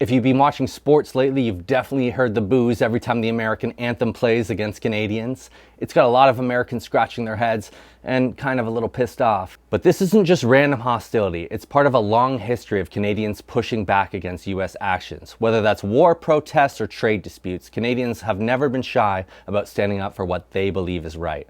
If you've been watching sports lately, you've definitely heard the boos every time the American anthem plays against Canadians. It's got a lot of Americans scratching their heads and kind of a little pissed off. But this isn't just random hostility. It's part of a long history of Canadians pushing back against US actions. Whether that's war, protests, or trade disputes, Canadians have never been shy about standing up for what they believe is right.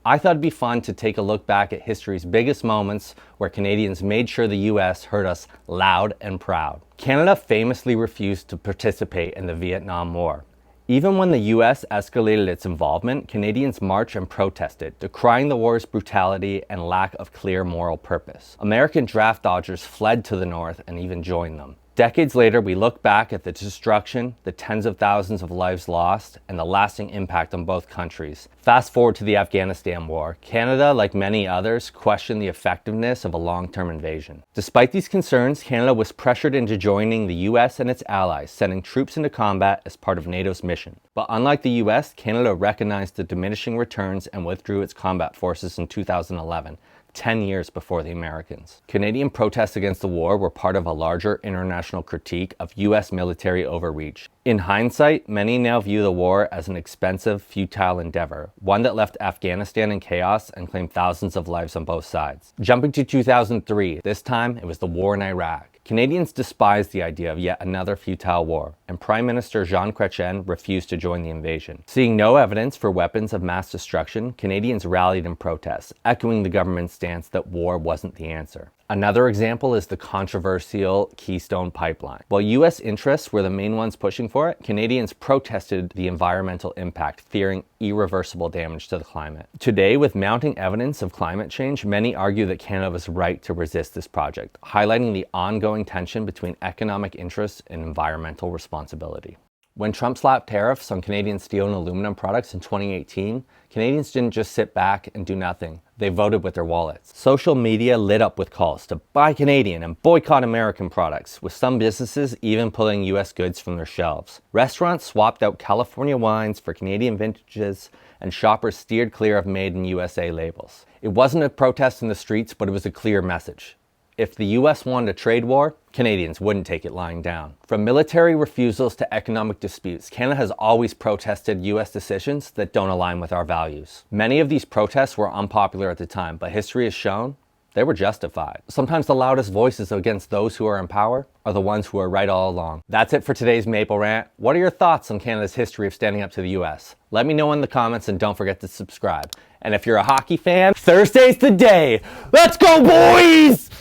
I thought it'd be fun to take a look back at history's biggest moments where Canadians made sure the US heard us loud and proud. Canada famously refused to participate in the Vietnam War. Even when the US escalated its involvement, Canadians marched and protested, decrying the war's brutality and lack of clear moral purpose. American draft dodgers fled to the north and even joined them. Decades later, we look back at the destruction, the tens of thousands of lives lost, and the lasting impact on both countries. Fast forward to the Afghanistan war. Canada, like many others, questioned the effectiveness of a long-term invasion. Despite these concerns, Canada was pressured into joining the US and its allies, sending troops into combat as part of NATO's mission. But unlike the US, Canada recognized the diminishing returns and withdrew its combat forces in 2011. 10 years before the Americans. Canadian protests against the war were part of a larger international critique of US military overreach. In hindsight, many now view the war as an expensive, futile endeavor, one that left Afghanistan in chaos and claimed thousands of lives on both sides. Jumping to 2003, this time it was the war in Iraq. Canadians despised the idea of yet another futile war, and Prime Minister Jean Chrétien refused to join the invasion. Seeing no evidence for weapons of mass destruction, Canadians rallied in protest, echoing the government's stance that war wasn't the answer. Another example is the controversial Keystone Pipeline. While US interests were the main ones pushing for it, Canadians protested the environmental impact, fearing irreversible damage to the climate. Today, with mounting evidence of climate change, many argue that Canada was right to resist this project, highlighting the ongoing tension between economic interests and environmental responsibility. When Trump slapped tariffs on Canadian steel and aluminum products in 2018, Canadians didn't just sit back and do nothing. They voted with their wallets. Social media lit up with calls to buy Canadian and boycott American products, with some businesses even pulling US goods from their shelves. Restaurants swapped out California wines for Canadian vintages, and shoppers steered clear of Made in USA labels. It wasn't a protest in the streets, but it was a clear message. If the US wanted a trade war, Canadians wouldn't take it lying down. From military refusals to economic disputes, Canada has always protested US decisions that don't align with our values. Many of these protests were unpopular at the time, but history has shown they were justified. Sometimes the loudest voices against those who are in power are the ones who are right all along. That's it for today's Maple Rant. What are your thoughts on Canada's history of standing up to the US? Let me know in the comments, and don't forget to subscribe. And if you're a hockey fan, Thursday's the day. Let's go, boys!